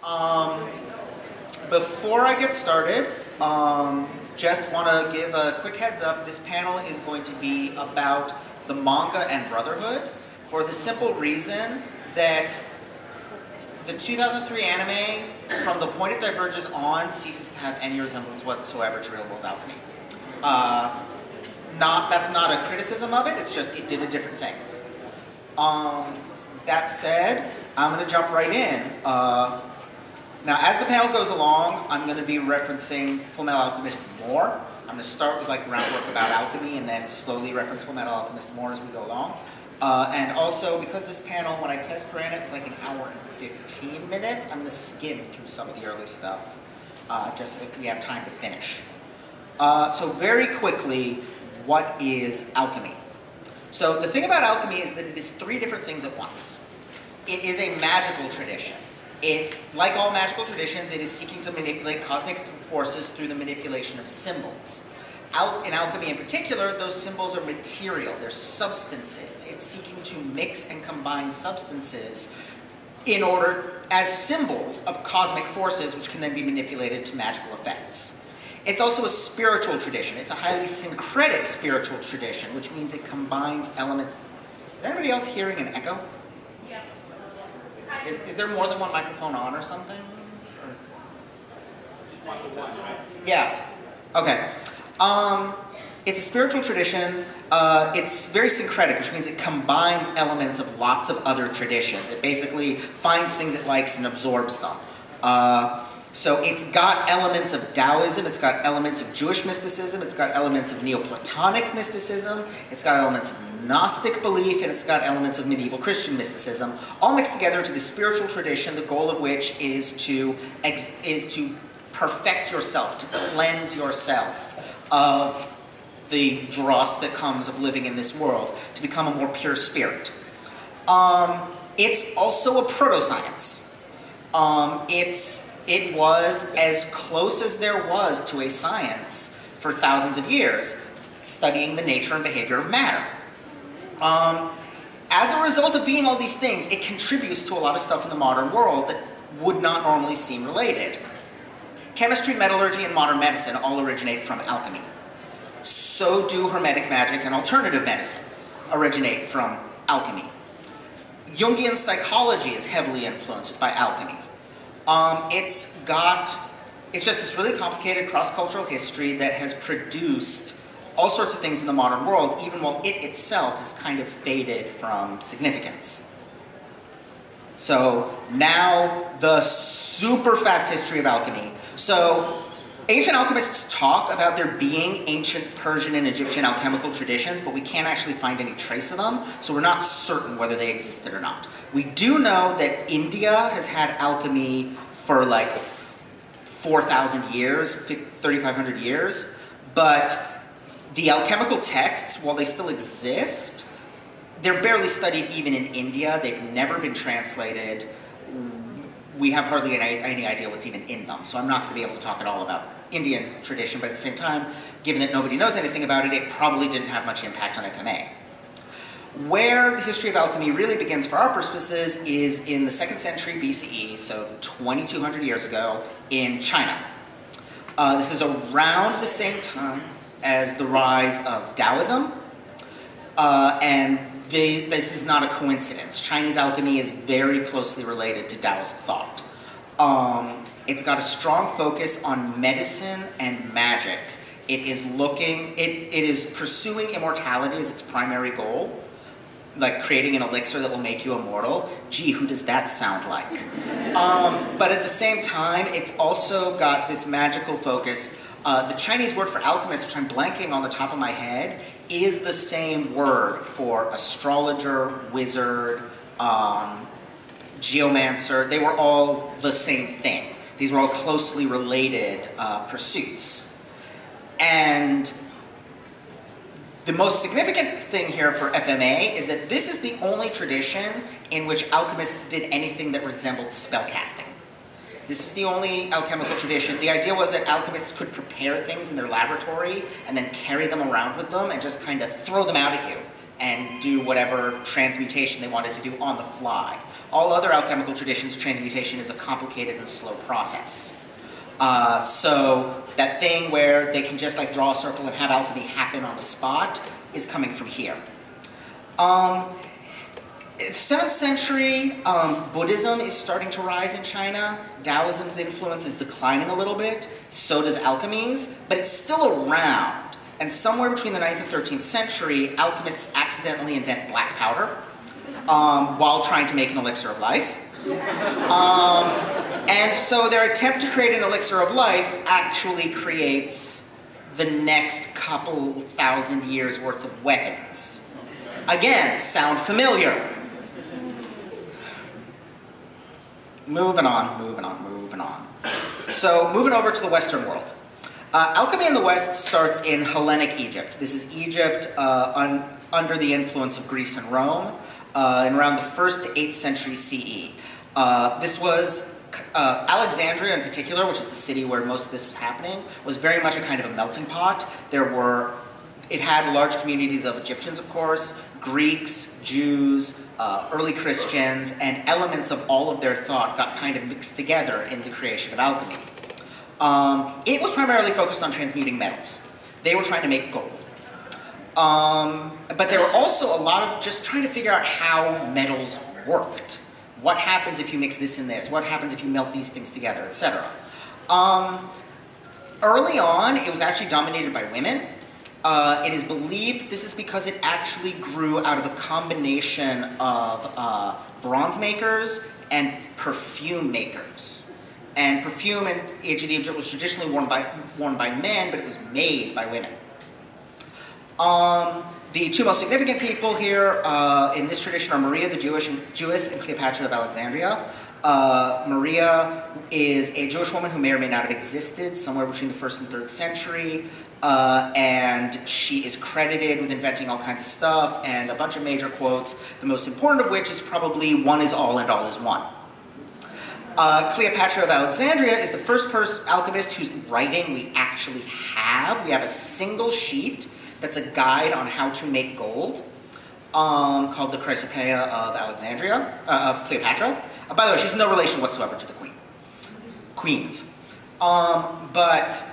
Um, Before I get started, just want to give a quick heads up. This panel is going to be about the manga and Brotherhood for the simple reason that the 2003 anime, from the point it diverges on, ceases to have any resemblance whatsoever to real-world alchemy. That's not a criticism of it, it's just it did a different thing. That said, I'm going to jump right in. Now, as the panel goes along, I'm going to be referencing Fullmetal Alchemist more. I'm going to start with groundwork about alchemy and then slowly reference Fullmetal Alchemist more as we go along. And also, because this panel, when I test ran it, was like an hour and 15 minutes, I'm going to skim through some of the early stuff, just so that we have time to finish. So very quickly, what is alchemy? So the thing about alchemy is that it is three different things at once. It is a magical tradition. Like all magical traditions, it is seeking to manipulate cosmic forces through the manipulation of symbols. In alchemy in particular, those symbols are material, they're substances. It's seeking to mix and combine substances as symbols of cosmic forces, which can then be manipulated to magical effects. It's also a spiritual tradition. It's a highly syncretic spiritual tradition, which means it combines elements. Is anybody else hearing an echo? Is there more than one microphone on or something? Yeah. Okay. It's a spiritual tradition. It's very syncretic, which means it combines elements of lots of other traditions. It basically finds things it likes and absorbs them. So it's got elements of Taoism, it's got elements of Jewish mysticism, it's got elements of Neoplatonic mysticism, it's got elements of Gnostic belief, and it's got elements of medieval Christian mysticism, all mixed together into the spiritual tradition, the goal of which is to perfect yourself, to cleanse yourself of the dross that comes of living in this world, to become a more pure spirit. It's also a proto-science. It was as close as there was to a science for thousands of years, studying the nature and behavior of matter. As a result of being all these things, it contributes to a lot of stuff in the modern world that would not normally seem related. Chemistry, metallurgy, and modern medicine all originate from alchemy. So do Hermetic magic and alternative medicine originate from alchemy. Jungian psychology is heavily influenced by alchemy. It's just this really complicated cross-cultural history that has produced all sorts of things in the modern world, even while it itself has kind of faded from significance. So now the super fast history of alchemy. So ancient alchemists talk about there being ancient Persian and Egyptian alchemical traditions, but we can't actually find any trace of them, so we're not certain whether they existed or not. We do know that India has had alchemy for 4,000 years, 3,500 years, but the alchemical texts, while they still exist, they're barely studied even in India. They've never been translated. We have hardly any idea what's even in them, so I'm not going to be able to talk at all about Indian tradition, but at the same time, given that nobody knows anything about it, it probably didn't have much impact on FMA. Where the history of alchemy really begins for our purposes is in the 2nd century BCE, so 2,200 years ago, in China. This is around the same time as the rise of Taoism, and this is not a coincidence. Chinese alchemy is very closely related to Taoist thought. It's got a strong focus on medicine and magic. It is pursuing immortality as its primary goal, like creating an elixir that will make you immortal. Gee, who does that sound like? But at the same time, it's also got this magical focus. The Chinese word for alchemist, which I'm blanking on the top of my head, is the same word for astrologer, wizard, geomancer. They were all the same thing. These were all closely related pursuits. And the most significant thing here for FMA is that this is the only tradition in which alchemists did anything that resembled spellcasting. This is the only alchemical tradition. The idea was that alchemists could prepare things in their laboratory and then carry them around with them and just kind of throw them out at you and do whatever transmutation they wanted to do on the fly. All other alchemical traditions, transmutation is a complicated and slow process. So that thing where they can just like draw a circle and have alchemy happen on the spot is coming from here. 7th century, Buddhism is starting to rise in China. Taoism's influence is declining a little bit. So does alchemy's, but it's still around. And somewhere between the 9th and 13th century, alchemists accidentally invent black powder while trying to make an elixir of life. And so their attempt to create an elixir of life actually creates the next couple thousand years worth of weapons. Again, sound familiar? Moving on. So, moving over to the Western world. Alchemy in the West starts in Hellenic Egypt. This is Egypt under the influence of Greece and Rome in around the 1st to 8th century CE. This was Alexandria in particular, which is the city where most of this was happening, was very much a kind of a melting pot. It had large communities of Egyptians, of course, Greeks, Jews, early Christians, and elements of all of their thought got kind of mixed together in the creation of alchemy. It was primarily focused on transmuting metals. They were trying to make gold. But there were also a lot of just trying to figure out how metals worked. What happens if you mix this and this? What happens if you melt these things together, etc. Early on, it was actually dominated by women. It is believed this is because it actually grew out of a combination of bronze makers and perfume makers. And perfume in ancient Egypt was traditionally worn by men, but it was made by women. The two most significant people here in this tradition are Maria the Jewess and Cleopatra of Alexandria. Maria is a Jewish woman who may or may not have existed somewhere between the 1st and 3rd century. And she is credited with inventing all kinds of stuff and a bunch of major quotes, the most important of which is probably "one is all and all is one." Cleopatra of Alexandria is the first alchemist whose writing we actually have. We have a single sheet that's a guide on how to make gold, called the Chrysopoeia of Alexandria, of Cleopatra. By the way, she's no relation whatsoever to the queens. But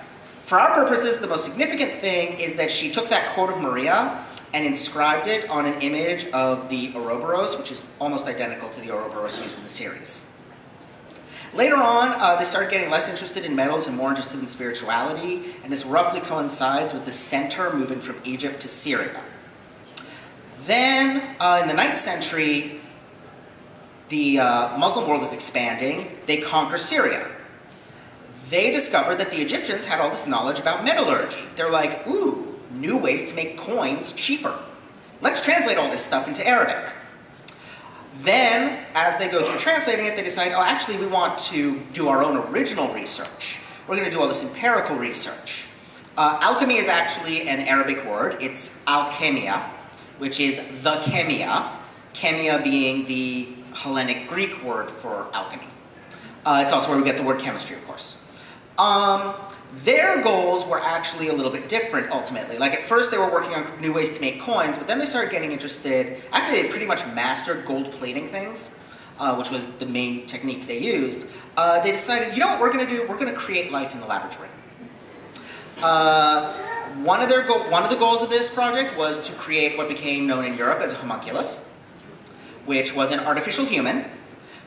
for our purposes, the most significant thing is that she took that quote of Maria and inscribed it on an image of the Ouroboros, which is almost identical to the Ouroboros used in the series. Later on, they started getting less interested in metals and more interested in spirituality, and this roughly coincides with the center moving from Egypt to Syria. Then, in the 9th century, the Muslim world is expanding. They conquer Syria. They discovered that the Egyptians had all this knowledge about metallurgy. They're like, ooh, new ways to make coins cheaper. Let's translate all this stuff into Arabic. Then, as they go through translating it, they decide, oh, actually, we want to do our own original research. We're going to do all this empirical research. Alchemy is actually an Arabic word. It's alchemia, which is the chemia, chemia being the Hellenic Greek word for alchemy. It's also where we get the word chemistry, of course. Their goals were actually a little bit different, ultimately. Like, at first they were working on new ways to make coins, but then they started getting interested. Actually, they pretty much mastered gold plating things, which was the main technique they used. They decided, you know what we're going to do? We're going to create life in the laboratory. One of the goals of this project was to create what became known in Europe as a homunculus, which was an artificial human.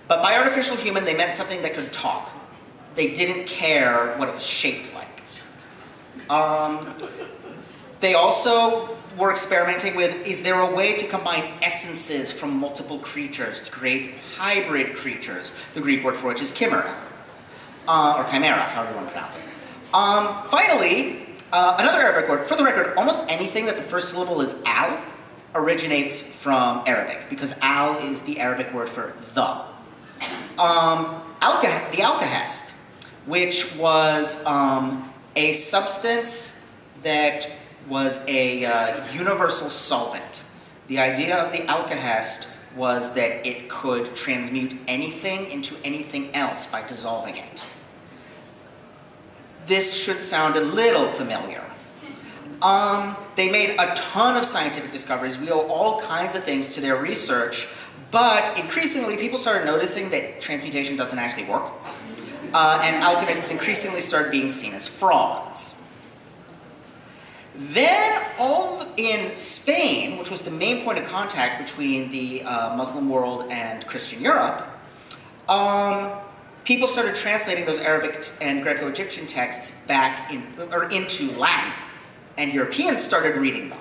But by artificial human, they meant something that could talk. They didn't care what it was shaped like. They also were experimenting with, is there a way to combine essences from multiple creatures to create hybrid creatures? The Greek word for which is chimera, or chimera, however you want to pronounce it. Finally, another Arabic word. For the record, almost anything that the first syllable is al originates from Arabic, because al is the Arabic word for the. The alkahest, which was a substance that was a universal solvent. The idea of the alkahest was that it could transmute anything into anything else by dissolving it. This should sound a little familiar. They made a ton of scientific discoveries. We owe all kinds of things to their research, but increasingly people started noticing that transmutation doesn't actually work, and alchemists increasingly started being seen as frauds. Then, all in Spain, which was the main point of contact between the Muslim world and Christian Europe, people started translating those Arabic and Greco-Egyptian texts back into Latin, and Europeans started reading them.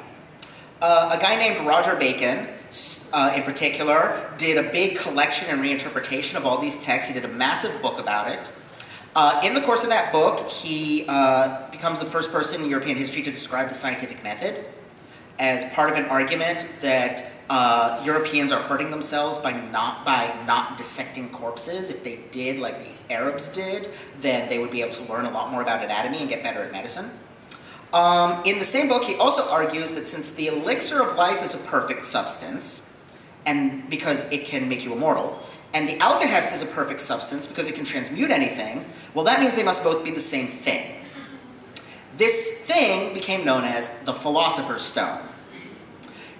A guy named Roger Bacon, in particular, did a big collection and reinterpretation of all these texts. He did a massive book about it. In the course of that book, he becomes the first person in European history to describe the scientific method as part of an argument that Europeans are hurting themselves by not dissecting corpses. If they did, like the Arabs did, then they would be able to learn a lot more about anatomy and get better at medicine. In the same book, he also argues that since the elixir of life is a perfect substance, and because it can make you immortal, and the alkahest is a perfect substance because it can transmute anything, well, that means they must both be the same thing. This thing became known as the Philosopher's Stone.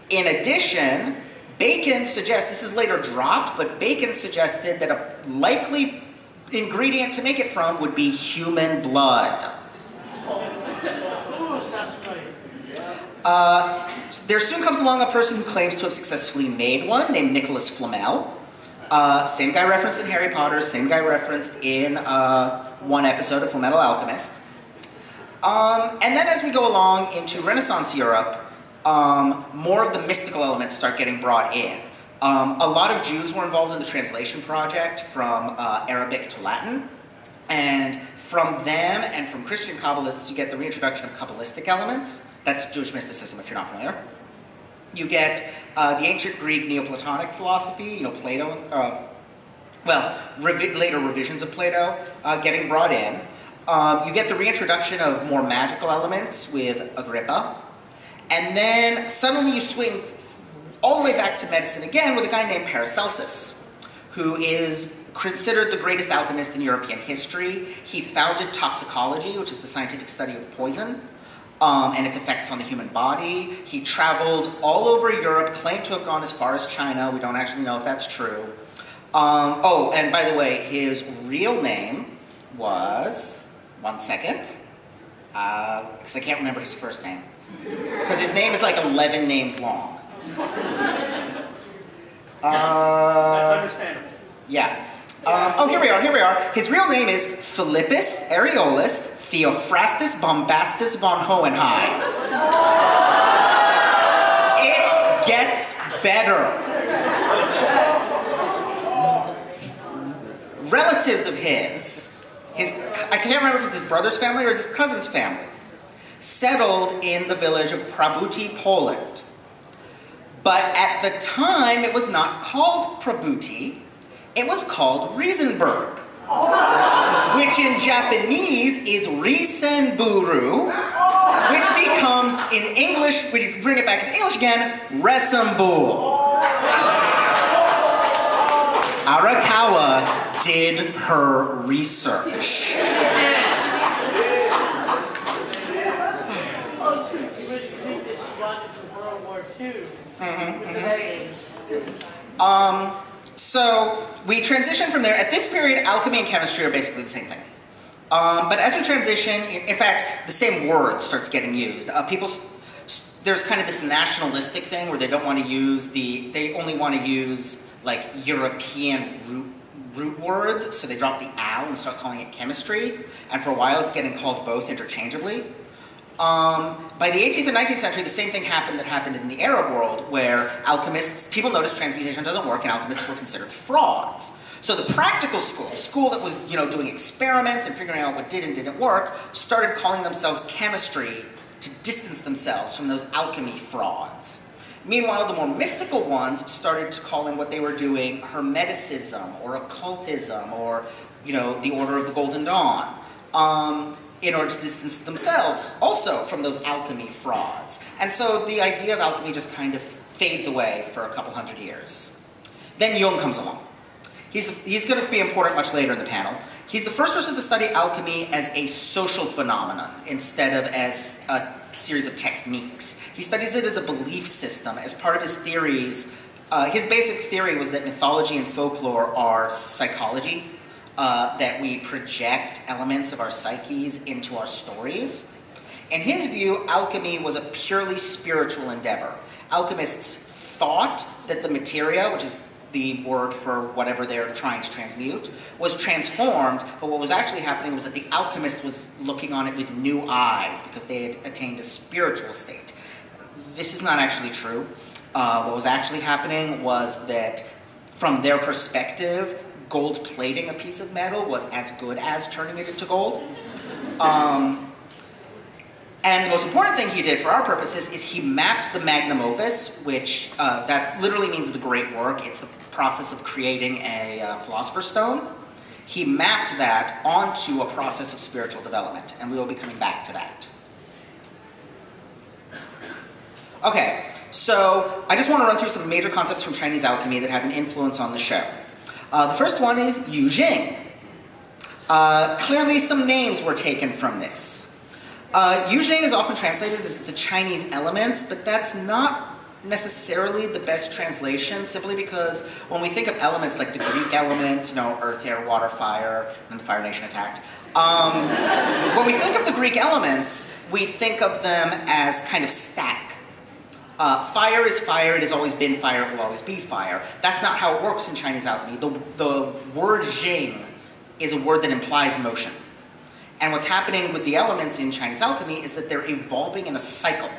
In addition, Bacon suggests, this is later dropped, but Bacon suggested that a likely ingredient to make it from would be human blood. There soon comes along a person who claims to have successfully made one, named Nicholas Flamel. Same guy referenced in Harry Potter, same guy referenced in one episode of Fullmetal Alchemist. And then as we go along into Renaissance Europe, more of the mystical elements start getting brought in. A lot of Jews were involved in the translation project from Arabic to Latin. And from them and from Christian Kabbalists, you get the reintroduction of Kabbalistic elements. That's Jewish mysticism, if you're not familiar. You get the ancient Greek Neoplatonic philosophy, Plato, later revisions of Plato getting brought in. You get the reintroduction of more magical elements with Agrippa. And then suddenly you swing all the way back to medicine again with a guy named Paracelsus, who is considered the greatest alchemist in European history. He founded toxicology, which is the scientific study of poison, and its effects on the human body. He traveled all over Europe, claimed to have gone as far as China. We don't actually know if that's true. And by the way, his real name was, one second, because I can't remember his first name. Because his name is like 11 names long. That's understandable. Yeah. Here we are. His real name is Philippus Areolus Theophrastus Bombastus von Hohenheim. It gets better. Relatives of his, I can't remember if it's his brother's family or his cousin's family, settled in the village of Prabuty, Poland. But at the time, it was not called Prabuty, it was called Riesenburg, which in Japanese is Risenburu, which becomes, in English, when you bring it back into English again, Resembul. Arakawa did her research. So we transition from there. At this period, alchemy and chemistry are basically the same thing. But as we transition, in fact, the same word starts getting used. There's kind of this nationalistic thing where they don't want to use they only want to use like European root words, so they drop the al and start calling it chemistry. And for a while, it's getting called both interchangeably. By the 18th and 19th century, the same thing happened in the Arab world, where people noticed transmutation doesn't work, and alchemists were considered frauds. So the practical school that was, doing experiments and figuring out what did and didn't work, started calling themselves chemistry to distance themselves from those alchemy frauds. Meanwhile, the more mystical ones started to call in what they were doing Hermeticism or occultism or, the Order of the Golden Dawn. In order to distance themselves also from those alchemy frauds. And so the idea of alchemy just kind of fades away for a couple hundred years. Then Jung comes along. He's going to be important much later in the panel. He's the first person to study alchemy as a social phenomenon instead of as a series of techniques. He studies it as a belief system, as part of his theories. His basic theory was that mythology and folklore are psychology, that we project elements of our psyches into our stories. In his view, alchemy was a purely spiritual endeavor. Alchemists thought that the materia, which is the word for whatever they're trying to transmute, was transformed, but what was actually happening was that the alchemist was looking on it with new eyes because they had attained a spiritual state. This is not actually true. What was actually happening was that, from their perspective, gold plating a piece of metal was as good as turning it into gold. And the most important thing he did for our purposes is he mapped the Magnum Opus, which that literally means the great work. It's the process of creating a philosopher's stone. He mapped that onto a process of spiritual development, and we will be coming back to that. Okay, so I just want to run through some major concepts from Chinese alchemy that have an influence on the show. The first one is Yu Jing. Clearly some names were taken from this. Yu Jing is often translated as the Chinese elements, but that's not necessarily the best translation, simply because when we think of elements like the Greek elements, earth, air, water, fire, and the Fire Nation attacked. When we think of the Greek elements, we think of them as kind of static. Fire is fire, it has always been fire, it will always be fire. That's not how it works in Chinese alchemy. The word Jing is a word that implies motion. And what's happening with the elements in Chinese alchemy is that they're evolving in a cycle.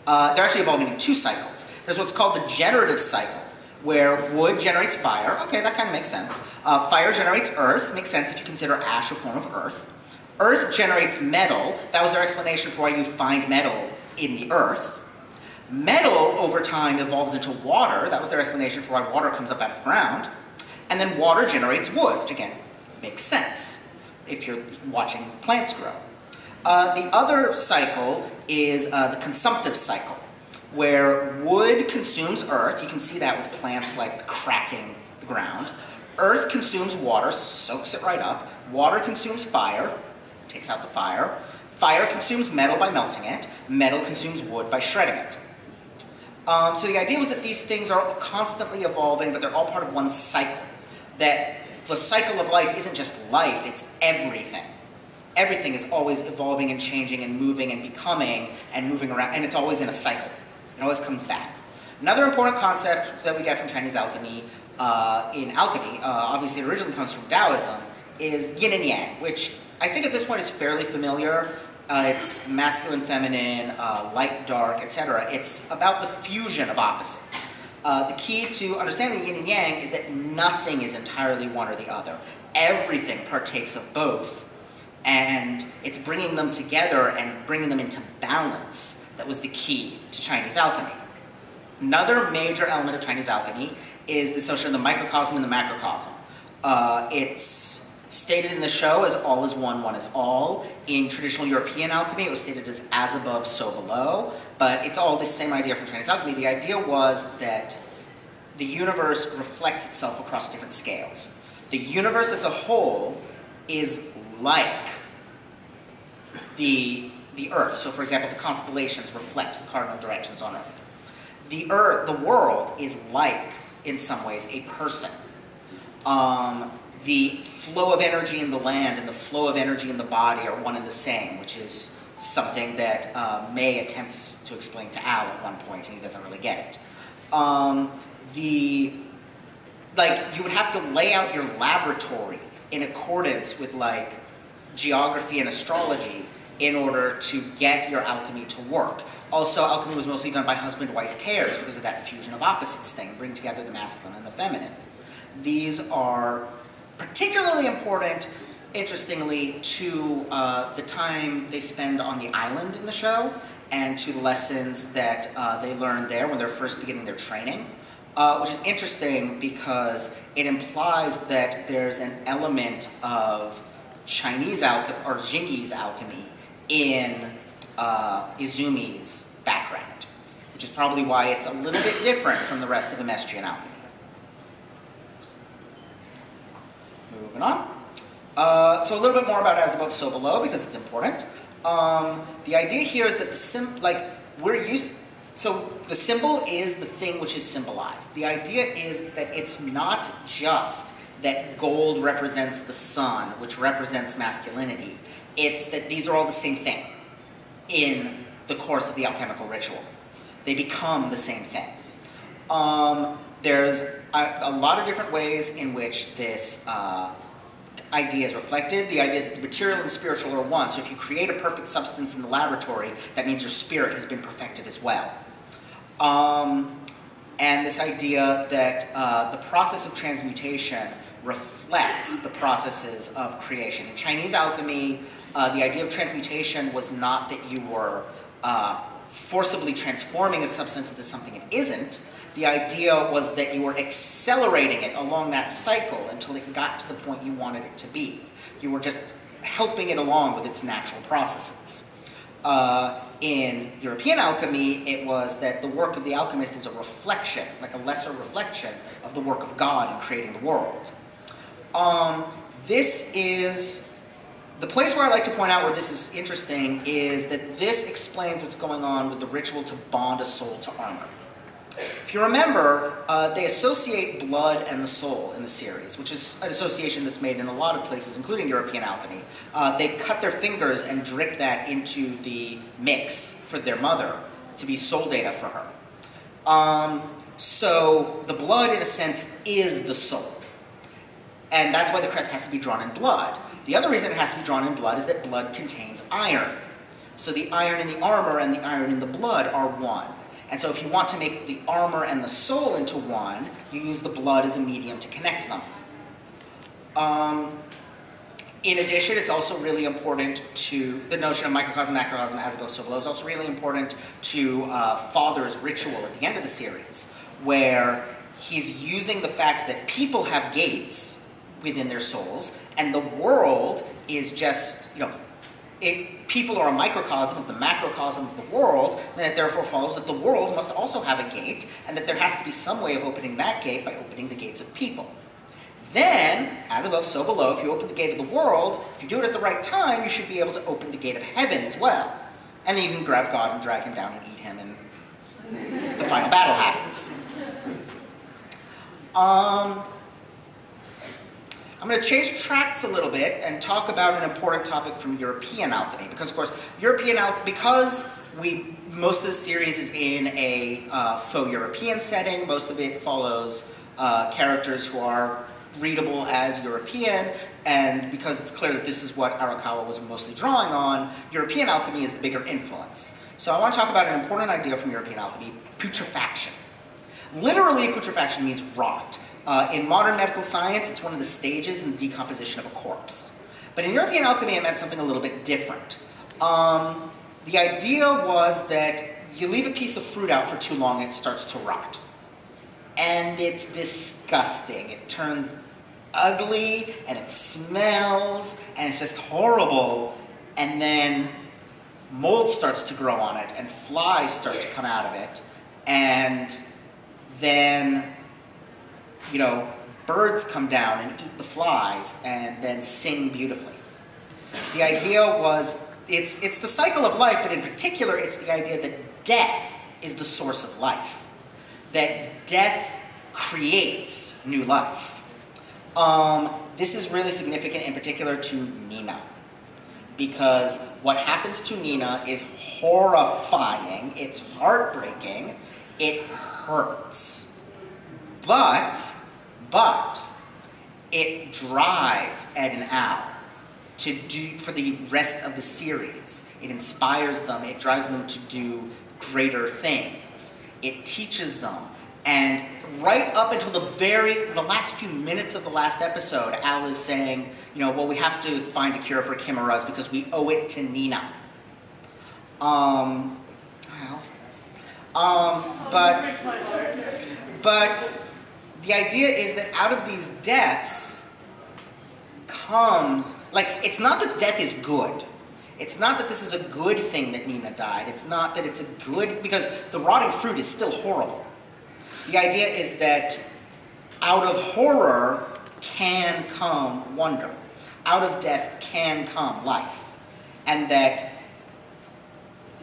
They're actually evolving in two cycles. There's what's called the generative cycle, where wood generates fire. Okay, that kind of makes sense. Fire generates earth. Makes sense if you consider ash a form of earth. Earth generates metal. That was their explanation for why you find metal in the earth. Metal, over time, evolves into water. That was their explanation for why water comes up out of the ground. And then water generates wood, which again, makes sense if you're watching plants grow. The other cycle is the consumptive cycle, where wood consumes earth. You can see that with plants like cracking the ground. Earth consumes water, soaks it right up. Water consumes fire, takes out the fire. Fire consumes metal by melting it. Metal consumes wood by shredding it. So the idea was that these things are constantly evolving, but they're all part of one cycle. That the cycle of life isn't just life, it's everything. Everything is always evolving and changing and moving and becoming and moving around, and it's always in a cycle. It always comes back. Another important concept that we get from Chinese alchemy, in alchemy, obviously it originally comes from Taoism, is yin and yang, which I think at this point is fairly familiar. It's masculine, feminine, light, dark, etc. It's about the fusion of opposites. The key to understanding yin and yang is that nothing is entirely one or the other. Everything partakes of both, and it's bringing them together and bringing them into balance that was the key to Chinese alchemy. Another major element of Chinese alchemy is this notion of the microcosm and the macrocosm. It's stated in the show as all is one, one is all. In traditional European alchemy, it was stated as above, so below. But it's all the same idea from Chinese alchemy. The idea was that the universe reflects itself across different scales. The universe as a whole is like the Earth. So, for example, the constellations reflect the cardinal directions on Earth. The world is like, in some ways, a person. The flow of energy in the land and the flow of energy in the body are one and the same, which is something that May attempts to explain to Al at one point, and he doesn't really get it. You would have to lay out your laboratory in accordance with geography and astrology in order to get your alchemy to work. Also, alchemy was mostly done by husband-wife pairs because of that fusion of opposites thing, bring together the masculine and the feminine. These are particularly important, interestingly, to the time they spend on the island in the show and to the lessons that they learn there when they're first beginning their training, which is interesting because it implies that there's an element of Chinese alchemy, or Jingyi's alchemy, in Izumi's background, which is probably why it's a little bit different from the rest of the Mestrian alchemy. Moving on. So a little bit more about as above, so below, because it's important. The idea here is that so the symbol is the thing which is symbolized. The idea is that it's not just that gold represents the sun, which represents masculinity. It's that these are all the same thing in the course of the alchemical ritual. They become the same thing. There's a lot of different ways in which this idea is reflected. The idea that the material and spiritual are one. So if you create a perfect substance in the laboratory, that means your spirit has been perfected as well. And this idea that the process of transmutation reflects the processes of creation. In Chinese alchemy, the idea of transmutation was not that you were forcibly transforming a substance into something it isn't. The idea was that you were accelerating it along that cycle until it got to the point you wanted it to be. You were just helping it along with its natural processes. In European alchemy, it was that the work of the alchemist is a reflection, like a lesser reflection of the work of God in creating the world. This is the place where I like to point out where this is interesting is that this explains what's going on with the ritual to bond a soul to armor. If you remember, they associate blood and the soul in the series, which is an association that's made in a lot of places, including European alchemy. They cut their fingers and drip that into the mix for their mother to be soul data for her. So the blood, in a sense, is the soul. And that's why the crest has to be drawn in blood. The other reason it has to be drawn in blood is that blood contains iron. So the iron in the armor and the iron in the blood are one. And so if you want to make the armor and the soul into one, you use the blood as a medium to connect them. In addition, it's also really important to, the notion of microcosm, macrocosm, as above, so below, is also really important to Father's ritual at the end of the series, where he's using the fact that people have gates within their souls, and the world is just, people are a microcosm of the macrocosm of the world, then it therefore follows that the world must also have a gate, and that there has to be some way of opening that gate by opening the gates of people. Then, as above, so below, if you open the gate of the world, if you do it at the right time, you should be able to open the gate of heaven as well. And then you can grab God and drag him down and eat him, and the final battle happens. I'm going to change tracks a little bit and talk about an important topic from European alchemy, because of course, most of the series is in a faux European setting. Most of it follows characters who are readable as European, and because it's clear that this is what Arakawa was mostly drawing on, European alchemy is the bigger influence. So I want to talk about an important idea from European alchemy, putrefaction. Literally, putrefaction means rot. In modern medical science, it's one of the stages in the decomposition of a corpse. But in European alchemy, it meant something a little bit different. The idea was that you leave a piece of fruit out for too long, it starts to rot. And it's disgusting. It turns ugly, and it smells, and it's just horrible. And then mold starts to grow on it, and flies start to come out of it. And then birds come down and eat the flies and then sing beautifully. The idea was, it's the cycle of life, but in particular, it's the idea that death is the source of life. That death creates new life. This is really significant in particular to Nina, because what happens to Nina is horrifying, it's heartbreaking, it hurts. But it drives Ed and Al to do for the rest of the series. It inspires them, it drives them to do greater things. It teaches them. And right up until the last few minutes of the last episode, Al is saying, we have to find a cure for chimeras because we owe it to Nina. But the idea is that out of these deaths comes, it's not that death is good. It's not that this is a good thing that Nina died. It's not that it's a good, because the rotting fruit is still horrible. The idea is that out of horror can come wonder. Out of death can come life. And that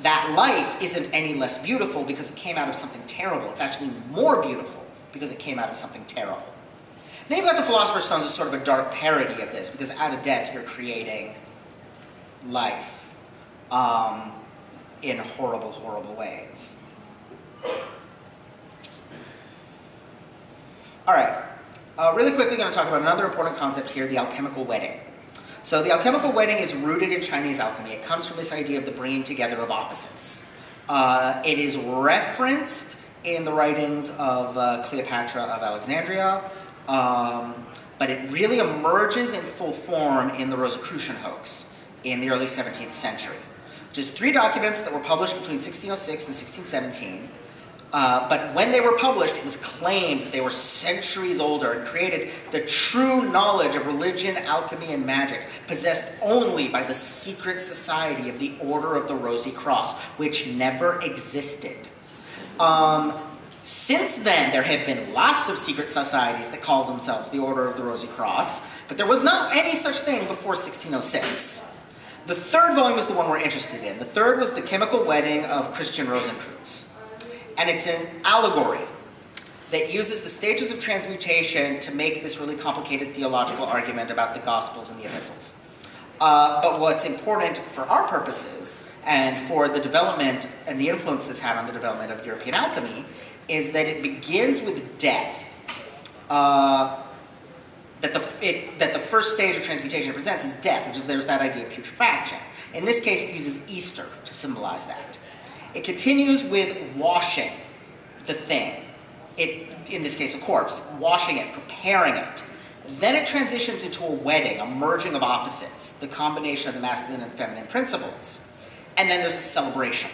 that life isn't any less beautiful because it came out of something terrible. It's actually more beautiful because it came out of something terrible. Then you've got the Philosopher's Stones as sort of a dark parody of this, because out of death you're creating life in horrible, horrible ways. All right, really quickly going to talk about another important concept here, the alchemical wedding. So the alchemical wedding is rooted in Chinese alchemy. It comes from this idea of the bringing together of opposites. It is referenced in the writings of Cleopatra of Alexandria, but it really emerges in full form in the Rosicrucian hoax in the early 17th century. Just 3 documents that were published between 1606 and 1617. But when they were published, it was claimed that they were centuries older and created the true knowledge of religion, alchemy, and magic, possessed only by the secret society of the Order of the Rosy Cross, which never existed. Since then, there have been lots of secret societies that called themselves the Order of the Rosy Cross, but there was not any such thing before 1606. The 3rd volume is the one we're interested in. The 3rd was The Chemical Wedding of Christian Rosenkreuz. And it's an allegory that uses the stages of transmutation to make this really complicated theological argument about the Gospels and the Epistles. But what's important for our purposes, and for the development and the influence this had on the development of European alchemy, is that it begins with death. That the first stage of transmutation it presents is death, which is there's that idea of putrefaction. In this case, it uses Easter to symbolize that. It continues with washing the thing. In this case, a corpse, washing it, preparing it. Then it transitions into a wedding, a merging of opposites, the combination of the masculine and feminine principles. And then there's a celebration,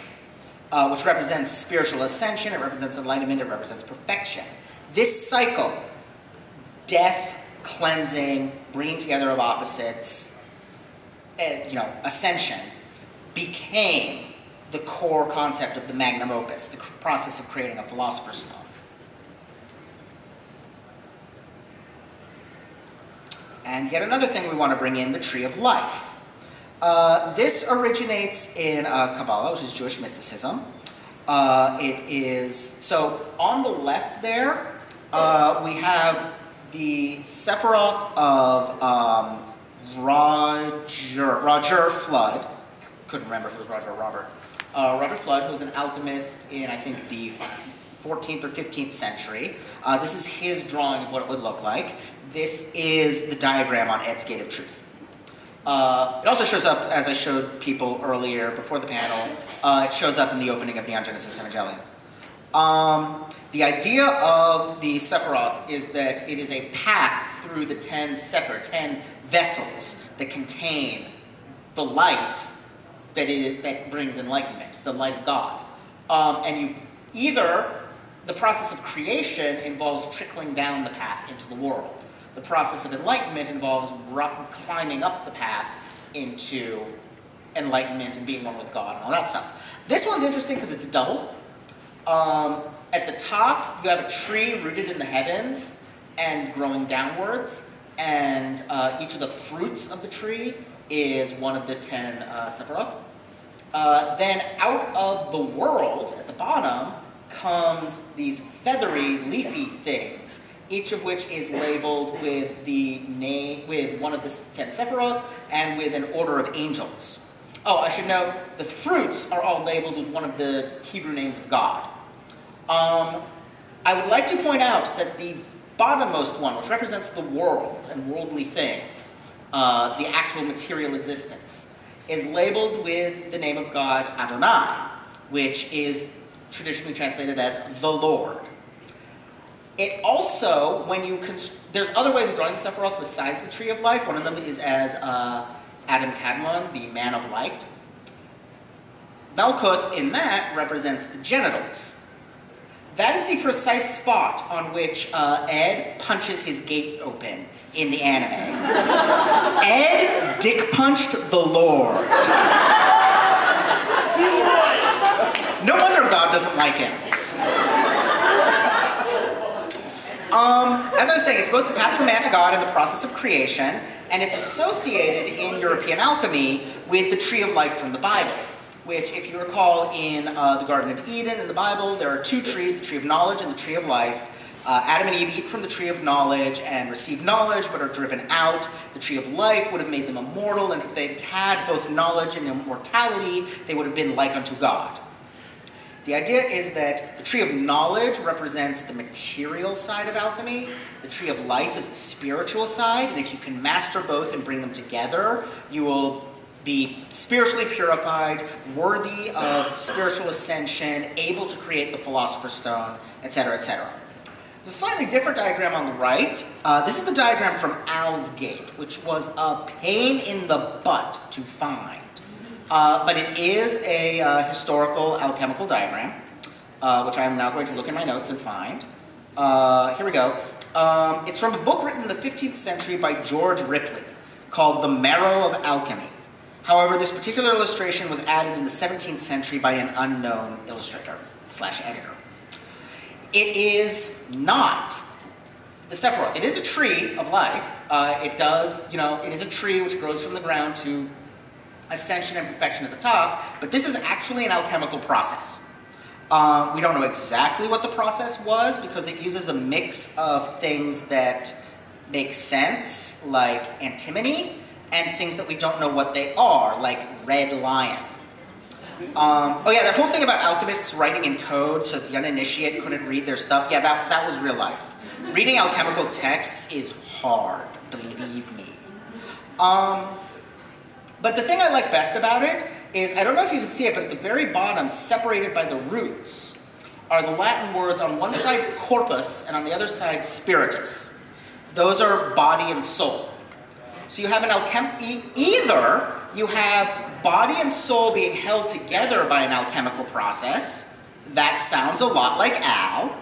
which represents spiritual ascension, it represents enlightenment, it represents perfection. This cycle, death, cleansing, bringing together of opposites, ascension, became the core concept of the Magnum Opus, the process of creating a Philosopher's Stone. And yet another thing we want to bring in, the Tree of Life. This originates in Kabbalah, which is Jewish mysticism. So on the left there, we have the Sephiroth of Roger Flood. Couldn't remember if it was Roger or Robert. Roger Flood, who was an alchemist in, I think, the 14th or 15th century. This is his drawing of what it would look like. This is the diagram on Ed's Gate of Truth. It also shows up, as I showed people earlier before the panel, it shows up in the opening of Neon Genesis Evangelion. The idea of the Sephiroth is that it is a path through the 10 Sephir, 10 vessels that contain the light that brings enlightenment, the light of God. And the process of creation involves trickling down the path into the world. The process of enlightenment involves climbing up the path into enlightenment and being one with God and all that stuff. This one's interesting because it's a double. At the top, you have a tree rooted in the heavens and growing downwards, and each of the fruits of the tree is one of the 10 Sephiroth. Then out of the world, at the bottom, comes these feathery, leafy things, each of which is labeled with the name, with one of the 10 Sephiroth, and with an order of angels. Oh, I should note, the fruits are all labeled with one of the Hebrew names of God. I would like to point out that the bottommost one, which represents the world and worldly things, the actual material existence, is labeled with the name of God Adonai, which is traditionally translated as the Lord. It also, there's other ways of drawing the Sephiroth besides the Tree of Life. One of them is as Adam Kadmon, the Man of Light. Malkuth in that represents the genitals. That is the precise spot on which Ed punches his gate open in the anime. Ed dick punched the Lord. No wonder God doesn't like him. As I was saying, it's both the path from man to God and the process of creation, and it's associated in European alchemy with the Tree of Life from the Bible, which, if you recall, in the Garden of Eden in the Bible, there are two trees, the tree of knowledge and the tree of life. Adam and Eve eat from the tree of knowledge and receive knowledge, but are driven out. The tree of life would have made them immortal, and if they'd had both knowledge and immortality, they would have been like unto God. The idea is that the tree of knowledge represents the material side of alchemy. The tree of life is the spiritual side, and if you can master both and bring them together, you will be spiritually purified, worthy of spiritual ascension, able to create the Philosopher's Stone, etc., etc. There's a slightly different diagram on the right. This is the diagram from Owl's Gate, which was a pain in the butt to find. But it is a historical alchemical diagram, which I am now going to look in my notes and find. Here we go. It's from a book written in the 15th century by George Ripley called The Marrow of Alchemy. However, this particular illustration was added in the 17th century by an unknown illustrator/editor. It is not the Sephiroth. It is a tree of life. It is a tree which grows from the ground to ascension and perfection at the top, but this is actually an alchemical process. We don't know exactly what the process was because it uses a mix of things that make sense, like antimony, and things that we don't know what they are, like red lion. That whole thing about alchemists writing in code so that the uninitiate couldn't read their stuff, yeah, that was real life. Reading alchemical texts is hard, believe me. But the thing I like best about it is, I don't know if you can see it, but at the very bottom, separated by the roots, are the Latin words on one side corpus and on the other side spiritus. Those are body and soul. So you have either you have body and soul being held together by an alchemical process, that sounds a lot like Al,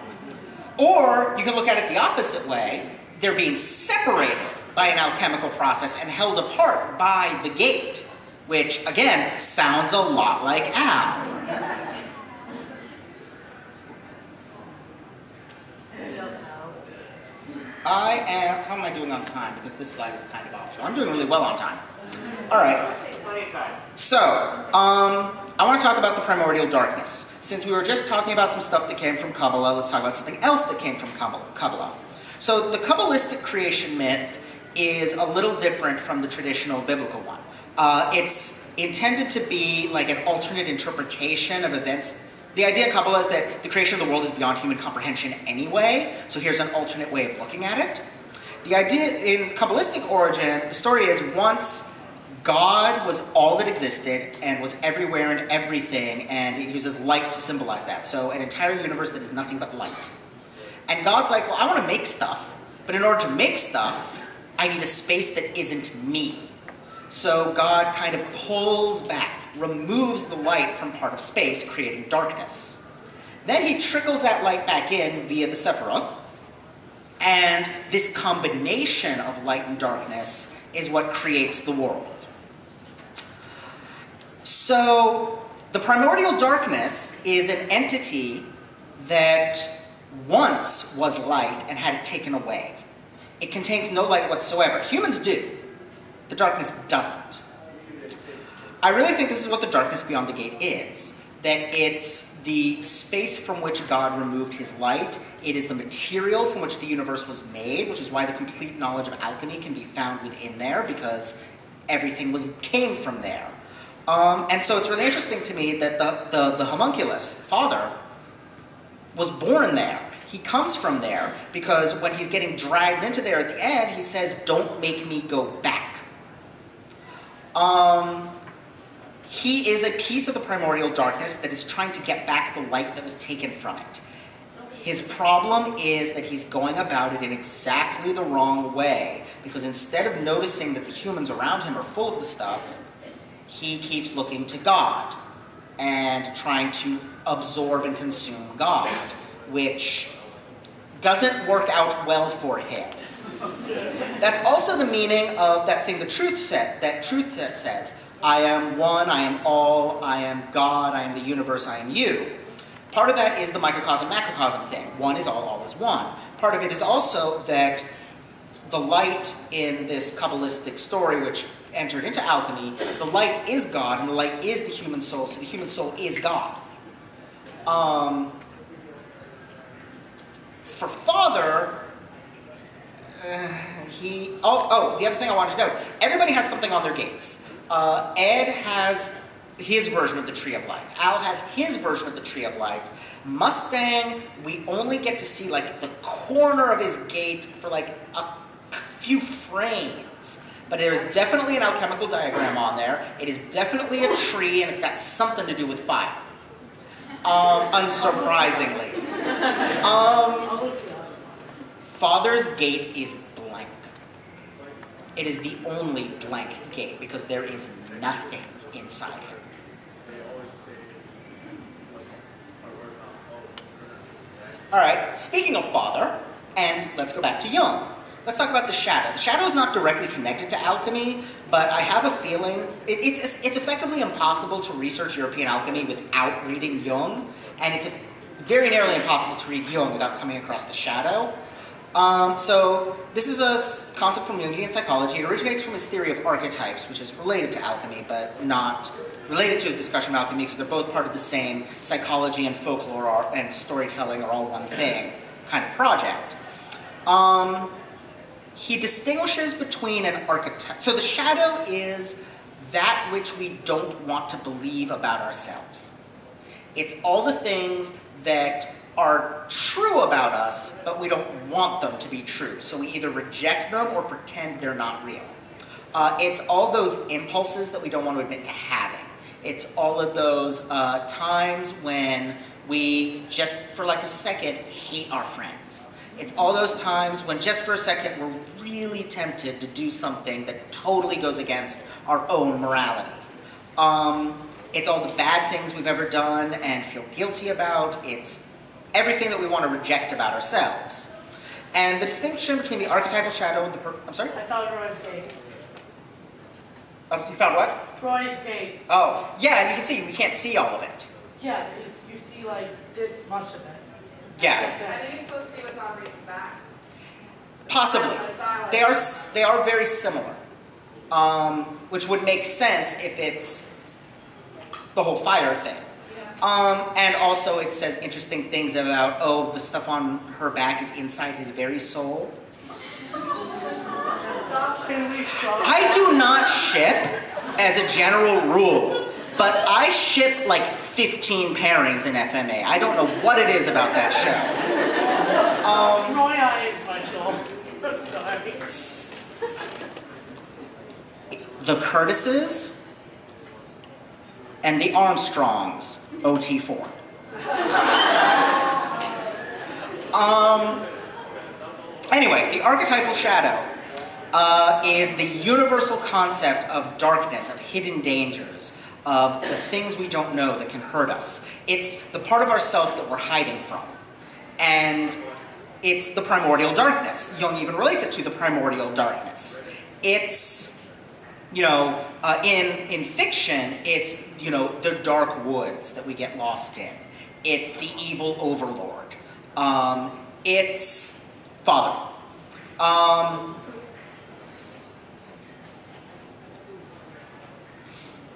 or you can look at it the opposite way, they're being separated by an alchemical process and held apart by the gate, which, again, sounds a lot like Al. How am I doing on time? Because this slide is kind of optional. I'm doing really well on time. All right. So, I want to talk about the Primordial Darkness. Since we were just talking about some stuff that came from Kabbalah, let's talk about something else that came from Kabbalah. So, the Kabbalistic creation myth is a little different from the traditional biblical one. It's intended to be like an alternate interpretation of events. The idea in Kabbalah is that the creation of the world is beyond human comprehension anyway, so here's an alternate way of looking at it. The idea in Kabbalistic origin, the story is once God was all that existed and was everywhere and everything, and it uses light to symbolize that. So an entire universe that is nothing but light. And God's like, well, I want to make stuff, but in order to make stuff, I need a space that isn't me. So God kind of pulls back, removes the light from part of space, creating darkness. Then he trickles that light back in via the Sephiroth, and this combination of light and darkness is what creates the world. So the Primordial Darkness is an entity that once was light and had it taken away. It contains no light whatsoever. Humans do. The darkness doesn't. I really think this is what the darkness beyond the gate is. That it's the space from which God removed his light. It is the material from which the universe was made, which is why the complete knowledge of alchemy can be found within there, because everything came from there. And so it's really interesting to me that the homunculus, father, was born there. He comes from there because when he's getting dragged into there at the end, he says, "Don't make me go back." He is a piece of the Primordial Darkness that is trying to get back the light that was taken from it. His problem is that he's going about it in exactly the wrong way, because instead of noticing that the humans around him are full of the stuff, he keeps looking to God and trying to absorb and consume God, which doesn't work out well for him. That's also the meaning of that thing the truth set says, I am one, I am all, I am God, I am the universe, I am you. Part of that is the microcosm-macrocosm thing. One is all is one. Part of it is also that the light in this Kabbalistic story, which entered into alchemy, the light is God, and the light is the human soul, so the human soul is God. For Father, the other thing I wanted to note, everybody has something on their gates. Ed has his version of the Tree of Life. Al has his version of the Tree of Life. Mustang, we only get to see like the corner of his gate for like a few frames. But there's definitely an alchemical diagram on there. It is definitely a tree, and it's got something to do with fire. Unsurprisingly. Father's gate is blank. It is the only blank gate because there is nothing inside him. All right, speaking of Father, and let's go back to Jung. Let's talk about the shadow. The shadow is not directly connected to alchemy, but I have a feeling it's effectively impossible to research European alchemy without reading Jung, and it's very nearly impossible to read Jung without coming across the shadow. So this is a concept from Jungian psychology. It originates from his theory of archetypes, which is related to alchemy, but not related to his discussion of alchemy because they're both part of the same psychology and folklore and storytelling are all one thing kind of project. He distinguishes between an archetype. So the shadow is that which we don't want to believe about ourselves. It's all the things that are true about us, but we don't want them to be true. So we either reject them or pretend they're not real. It's all those impulses that we don't want to admit to having. It's all of those times when we, just for like a second, hate our friends. It's all those times when just for a second we're really tempted to do something that totally goes against our own morality. It's all the bad things we've ever done and feel guilty about. It's everything that we want to reject about ourselves. And the distinction between the archetypal shadow and the... I'm sorry? I found Roy's Gate. You found what? Roy's Gate. Oh, yeah, and you can see, we can't see all of it. Yeah, you see like this much of it. Yeah. I think it's supposed to be what's on Reed's back. Possibly. They are very similar, which would make sense if it's the whole fire thing. And also it says interesting things about, oh, the stuff on her back is inside his very soul. I do not ship as a general rule, but I ship like 15 pairings in FMA. I don't know what it is about that show. Roy is my soul. Sorry. The Curtises and the Armstrongs, OT4. Anyway, the archetypal shadow is the universal concept of darkness, of hidden dangers, of the things we don't know that can hurt us. It's the part of ourself that we're hiding from. And it's the primordial darkness. Jung even relates it to the primordial darkness. It's, in fiction, it's, the dark woods that we get lost in. It's the evil overlord. It's Father.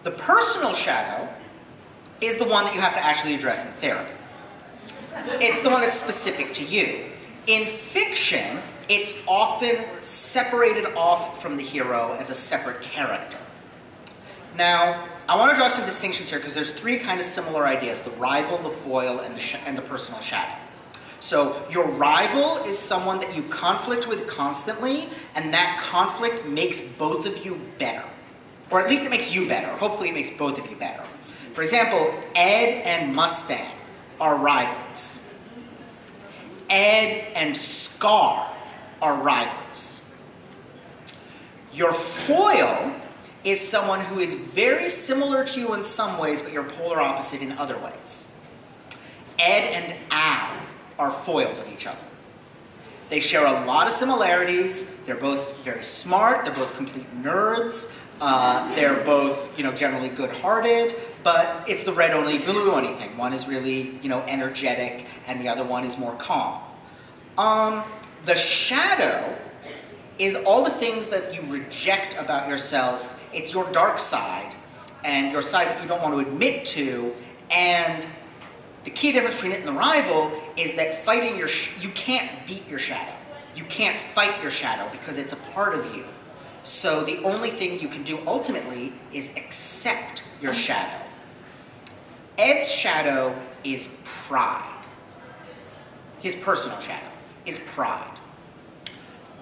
The personal shadow is the one that you have to actually address in therapy. It's the one that's specific to you. In fiction, it's often separated off from the hero as a separate character. Now, I want to draw some distinctions here because there's three kind of similar ideas: the rival, the foil, and the personal shadow. So your rival is someone that you conflict with constantly, and that conflict makes both of you better. Or at least it makes you better. Hopefully it makes both of you better. For example, Ed and Mustang are rivals. Ed and Scar are rivals. Your foil is someone who is very similar to you in some ways, but you're polar opposite in other ways. Ed and Al are foils of each other. They share a lot of similarities. They're both very smart. They're both complete nerds. They're both, generally good-hearted, but it's the red only, blue only thing. One is really, energetic, and the other one is more calm. The shadow is all the things that you reject about yourself. It's your dark side, and your side that you don't want to admit to, and the key difference between it and the rival is that fighting you can't beat your shadow. You can't fight your shadow because it's a part of you. So the only thing you can do ultimately is accept your shadow. Ed's shadow is pride. His personal shadow is pride.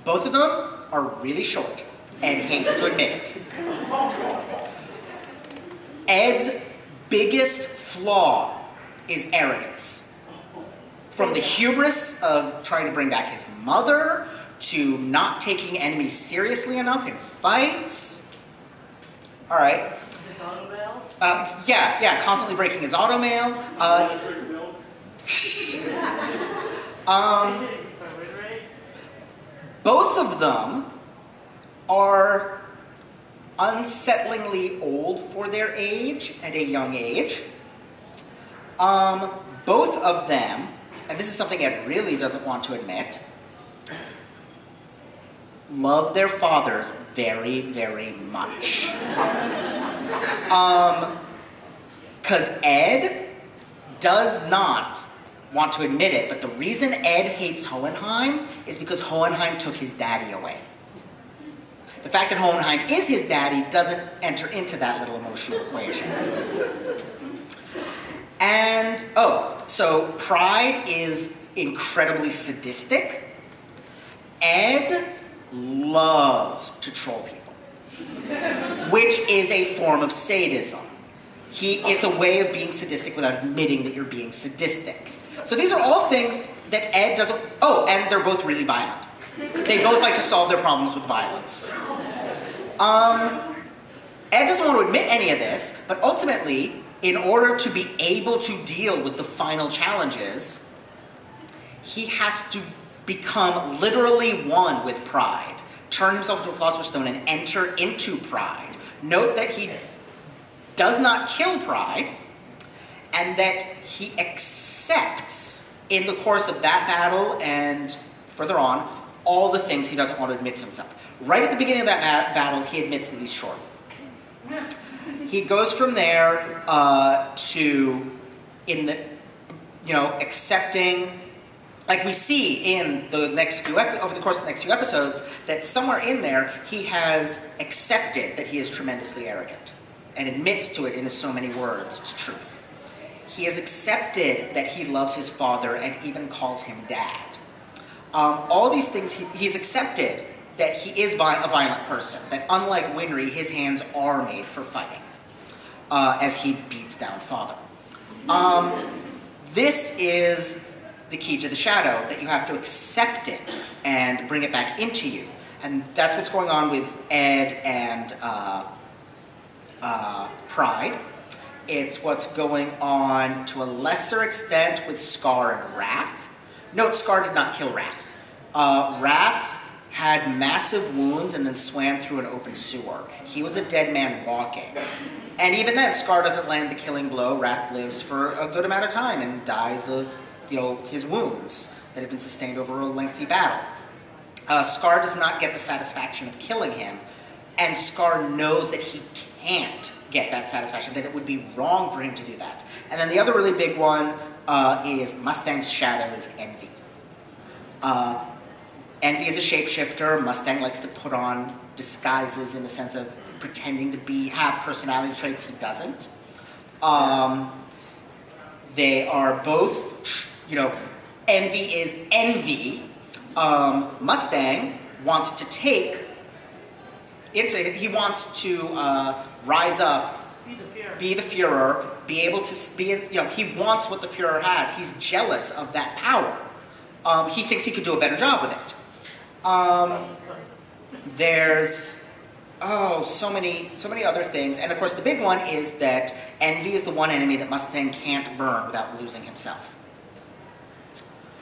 Both of them are really short. Ed hates to admit it. Ed's biggest flaw is arrogance. From the hubris of trying to bring back his mother, to not taking enemies seriously enough in fights. All right. His automail? Yeah, constantly breaking his automail. Both of them are unsettlingly old for their age at a young age. Both of them, and this is something Ed really doesn't want to admit, love their fathers very, very much. Because Ed does not want to admit it, but the reason Ed hates Hohenheim is because Hohenheim took his daddy away. The fact that Hohenheim is his daddy doesn't enter into that little emotional equation. And, so pride is incredibly sadistic. Ed loves to troll people, which is a form of sadism. It's a way of being sadistic without admitting that you're being sadistic. So these are all things that Ed doesn't... and they're both really violent. They both like to solve their problems with violence. Ed doesn't want to admit any of this, but ultimately, in order to be able to deal with the final challenges, he has to become literally one with pride, turn himself into a Philosopher's Stone and enter into pride. Note that he does not kill pride, and that he accepts, in the course of that battle and further on, all the things he doesn't want to admit to himself. Right at the beginning of that battle, he admits that he's short. He goes from there to, accepting, like we see in the next over the course of the next few episodes, that somewhere in there, he has accepted that he is tremendously arrogant and admits to it in so many words to truth. He has accepted that he loves his father and even calls him dad. All these things, he's accepted that he is a violent person, that unlike Winry, his hands are made for fighting, as he beats down father. This is the key to the shadow, that you have to accept it and bring it back into you. And that's what's going on with Ed and Pride. It's what's going on to a lesser extent with Scar and Wrath. Note, Scar did not kill Wrath. Wrath had massive wounds and then swam through an open sewer. He was a dead man walking. And even then, Scar doesn't land the killing blow. Wrath lives for a good amount of time and dies of, his wounds that had been sustained over a lengthy battle. Scar does not get the satisfaction of killing him, and Scar knows that he can't get that satisfaction, that it would be wrong for him to do that. And then the other really big one is Mustang's shadow is envy. Envy is a shapeshifter. Mustang likes to put on disguises in the sense of pretending to have personality traits he doesn't. They are both, envy is envy. Mustang wants to he wants to rise up, be the Führer, be able to be, he wants what the Führer has. He's jealous of that power. He thinks he could do a better job with it. There's so many other things, and of course the big one is that envy is the one enemy that Mustang can't burn without losing himself.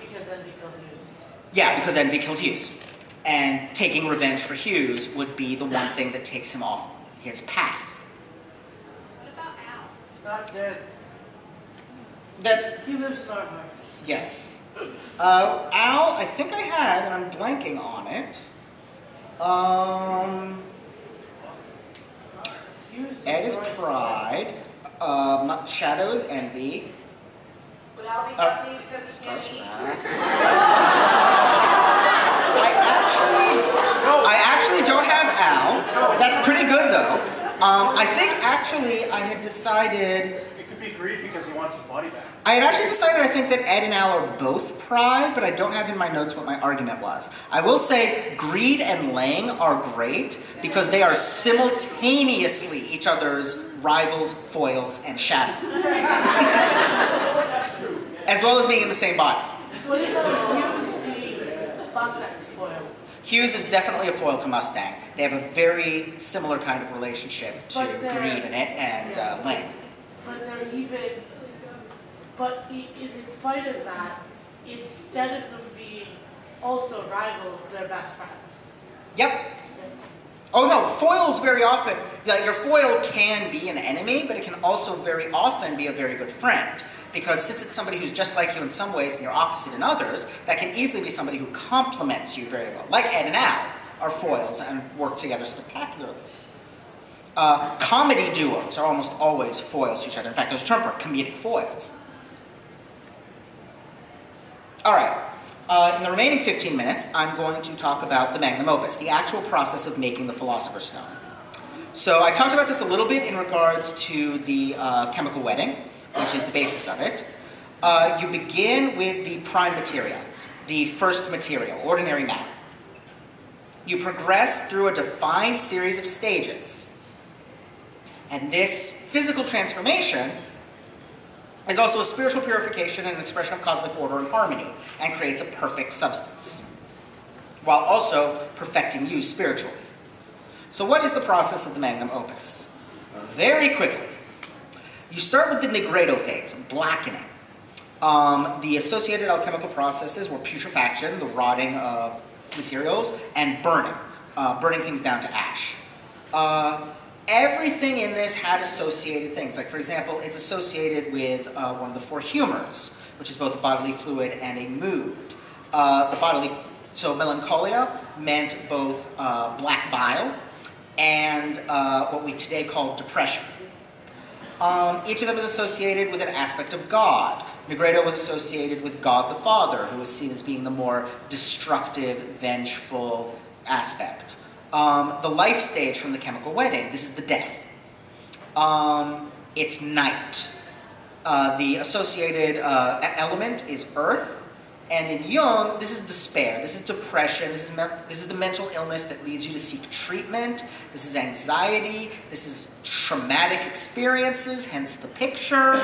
Because envy killed Hughes. Yeah, because envy killed Hughes, and taking revenge for Hughes would be the one thing that takes him off his path. What about Al? He's not dead. He lives in our hearts. Yes. Al, I think I had, and I'm blanking on it. Ed is pride. Shadow is envy. Would Al be happy because he can't Scar's eat? wrath. I actually don't have Al. That's pretty good though. I think actually I had decided. It could be greed because he wants his body back. I had actually decided I think that Ed and Al are both pride, but I don't have in my notes what my argument was. I will say greed and Lang are great because they are simultaneously each other's rivals, foils, and shadow. As well as being in the same body. What about Hughes being Mustang's foil? Hughes is definitely a foil to Mustang. They have a very similar kind of relationship to Greed and Lang. But they're even, but in spite of that, instead of them being also rivals, they're best friends. Yep. Oh no, foils very often, like your foil can be an enemy, but it can also very often be a very good friend. Because since it's somebody who's just like you in some ways and you're opposite in others, that can easily be somebody who complements you very well. Like Ed and Al are foils and work together spectacularly. Comedy duos are almost always foils to each other. In fact, there's a term for comedic foils. All right, in the remaining 15 minutes, I'm going to talk about the Magnum Opus, the actual process of making the Philosopher's Stone. So I talked about this a little bit in regards to the Chemical Wedding, which is the basis of it. You begin with the prime materia, the first material, ordinary matter. You progress through a defined series of stages. And this physical transformation is also a spiritual purification and an expression of cosmic order and harmony, and creates a perfect substance, while also perfecting you spiritually. So what is the process of the Magnum Opus? Very quickly, you start with the Nigredo phase, blackening. The associated alchemical processes were putrefaction, the rotting of materials, and burning, burning things down to ash. Everything in this had associated things. Like, for example, it's associated with one of the four humors, which is both a bodily fluid and a mood. So melancholia meant both black bile and what we today call depression. Each of them is associated with an aspect of God. Nigredo was associated with God the Father, who was seen as being the more destructive, vengeful aspect. The life stage from the Chemical Wedding, this is the death. It's night. The associated element is earth. And in Jung, this is despair, this is depression, this is the mental illness that leads you to seek treatment, this is anxiety, this is traumatic experiences, hence the picture.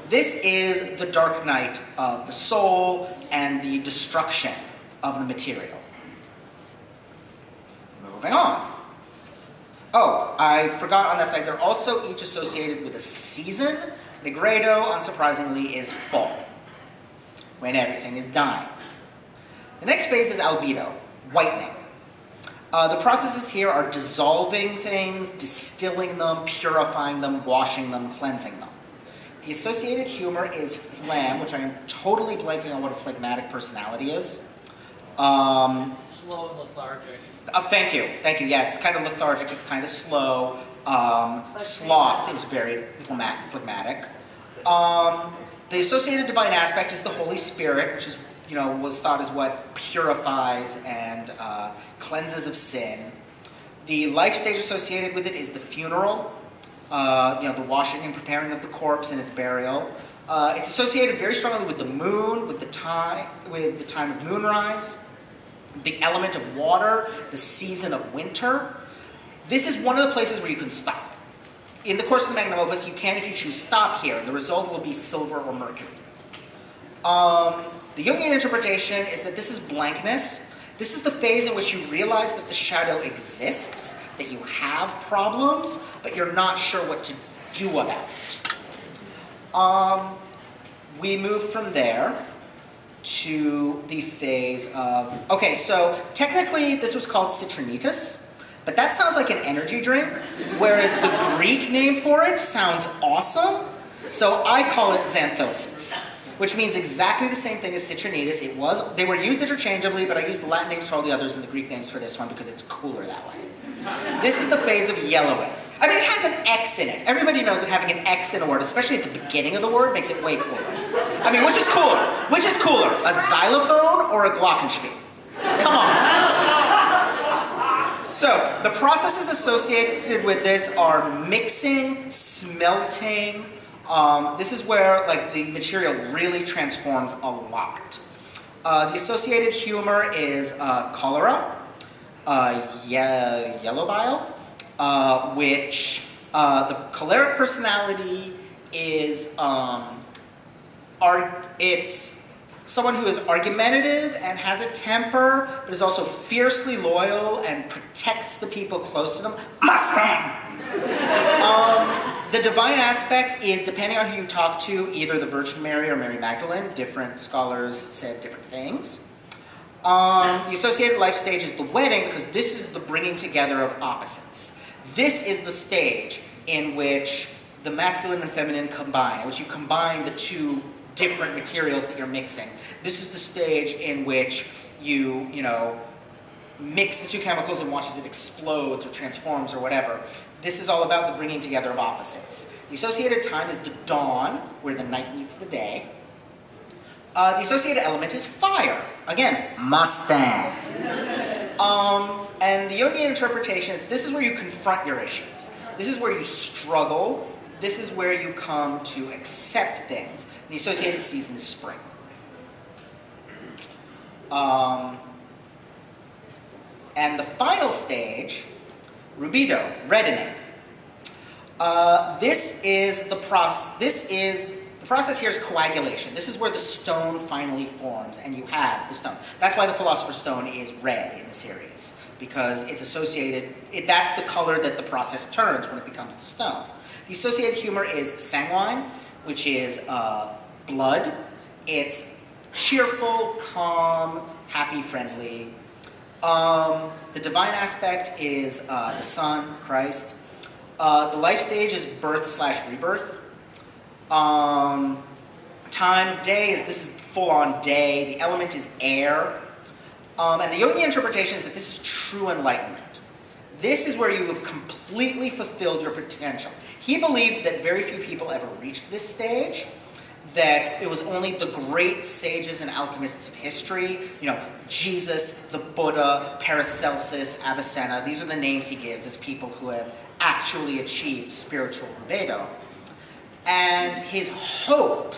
This is the dark night of the soul and the destruction of the material. Moving on. Oh, I forgot on that side, they're also each associated with a season. Nigredo, unsurprisingly, is fall, when everything is dying. The next phase is Albedo, whitening. The processes here are dissolving things, distilling them, purifying them, washing them, cleansing them. The associated humor is phlegm, which I am totally blanking on what a phlegmatic personality is. Slow and lethargic. Thank you. Yeah, it's kind of lethargic, it's kind of slow. Sloth is very phlegmatic. The associated divine aspect is the Holy Spirit, which is, was thought as what purifies and cleanses of sin. The life stage associated with it is the funeral, the washing and preparing of the corpse and its burial. It's associated very strongly with the moon, with the time of moonrise, the element of water, the season of winter. This is one of the places where you can stop. In the course of the Magnum Opus, you can, if you choose, stop here. The result will be silver or mercury. The Jungian interpretation is that this is blankness. This is the phase in which you realize that the shadow exists, that you have problems, but you're not sure what to do about it. We move from there to the phase of... Okay, so technically this was called citrinitas. But that sounds like an energy drink, whereas the Greek name for it sounds awesome, so I call it Xanthosis. which means exactly the same thing as Citronitis. They were used interchangeably, but I used the Latin names for all the others and the Greek names for this one because it's cooler that way. This is the phase of yellowing. I mean, it has an X in it. Everybody knows that having an X in a word, especially at the beginning of the word, makes it way cooler. I mean, which is cooler? Which is cooler, a xylophone or a glockenspiel? Come on. So, the processes associated with this are mixing, smelting. This is where like the material really transforms a lot. The associated humor is cholera, yellow bile, which the choleric personality is it's someone who is argumentative and has a temper, but is also fiercely loyal and protects the people close to them. Mustang! The divine aspect is, depending on who you talk to, either the Virgin Mary or Mary Magdalene. Different scholars said different things. The associated life stage is the wedding, because this is the bringing together of opposites. This is the stage in which the masculine and feminine combine, in which you combine the two different materials that you're mixing. This is the stage in which you mix the two chemicals and watch as it explodes or transforms or whatever. This is all about the bringing together of opposites. The associated time is the dawn, where the night meets the day. The associated element is fire. Again, Mustang. And the Jungian interpretation is this is where you confront your issues. This is where you struggle. This is where you come to accept things. The associated season is spring. And the final stage, Rubedo, Reddening. The process here is coagulation. This is where the stone finally forms, and you have the stone. That's why the Philosopher's Stone is red in the series, because it's associated, that's the color that the process turns when it becomes the stone. The associated humor is sanguine, which is blood. It's cheerful, calm, happy, friendly. The divine aspect is the sun, Christ. The life stage is birth/rebirth. Time of day this is full-on day. The element is air. And the Jungian interpretation is that this is true enlightenment. This is where you have completely fulfilled your potential. He believed that very few people ever reached this stage, that it was only the great sages and alchemists of history, Jesus, the Buddha, Paracelsus, Avicenna, these are the names he gives as people who have actually achieved spiritual Rubedo. And his hope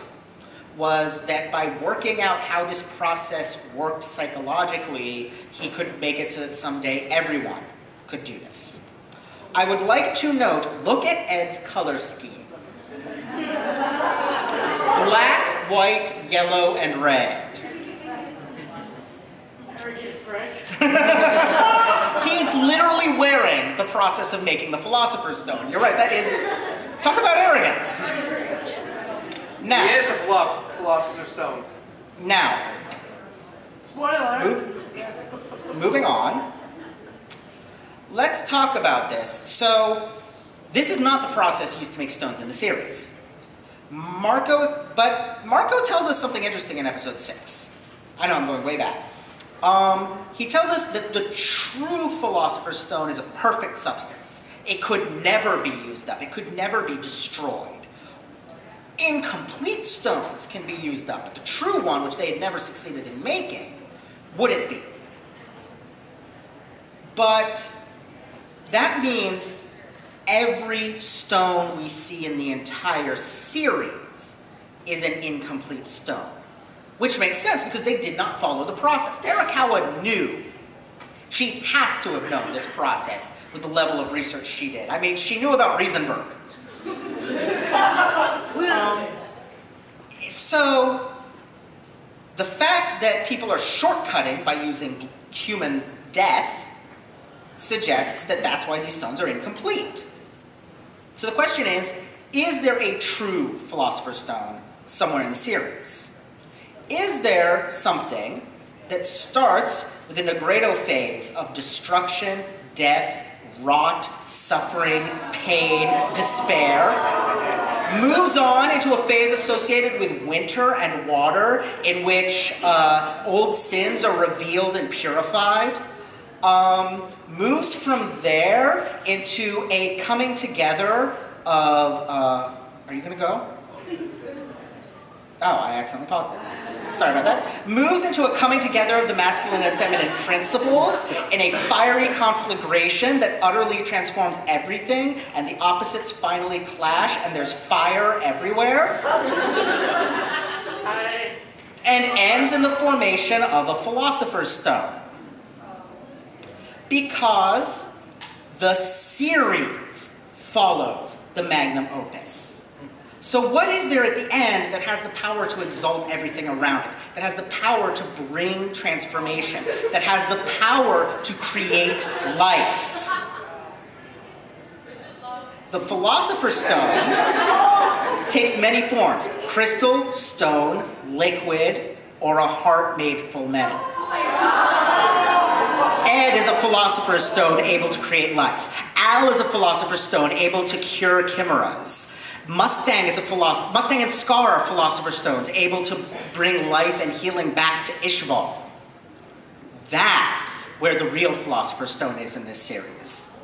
was that by working out how this process worked psychologically, he could make it so that someday everyone could do this. I would like to note, look at Ed's color scheme. Black, white, yellow, and red. He's literally wearing the process of making the Philosopher's Stone. You're right, that is... Talk about arrogance. Now... He is a Philosopher's Stone. Now... Spoiler! Moving on. Let's talk about this. So, this is not the process used to make stones in the series. Marco tells us something interesting in episode 6. I know I'm going way back. He tells us that the true Philosopher's Stone is a perfect substance. It could never be used up. It could never be destroyed. Incomplete stones can be used up, but the true one, which they had never succeeded in making, wouldn't be. But that means every stone we see in the entire series is an incomplete stone. Which makes sense because they did not follow the process. Arakawa knew. She has to have known this process with the level of research she did. I mean, she knew about Riesenberg. So, the fact that people are shortcutting by using human death suggests that that's why these stones are incomplete. So the question is there a true Philosopher's Stone somewhere in the series? Is there something that starts with a Nigredo phase of destruction, death, rot, suffering, pain, despair, moves on into a phase associated with winter and water, in which old sins are revealed and purified. Moves from there into a coming together of, are you gonna go? Oh, I accidentally paused it. Sorry about that. Moves into a coming together of the masculine and feminine principles in a fiery conflagration that utterly transforms everything, and the opposites finally clash, and there's fire everywhere. And ends in the formation of a Philosopher's Stone. Because the series follows the Magnum Opus. So what is there at the end that has the power to exalt everything around it? That has the power to bring transformation? That has the power to create life? The Philosopher's Stone takes many forms: crystal, stone, liquid, or a heart made full metal. Ed is a Philosopher's Stone able to create life. Al is a Philosopher's Stone able to cure chimeras. Mustang and Scar are Philosopher's Stones able to bring life and healing back to Ishval. That's where the real Philosopher's Stone is in this series.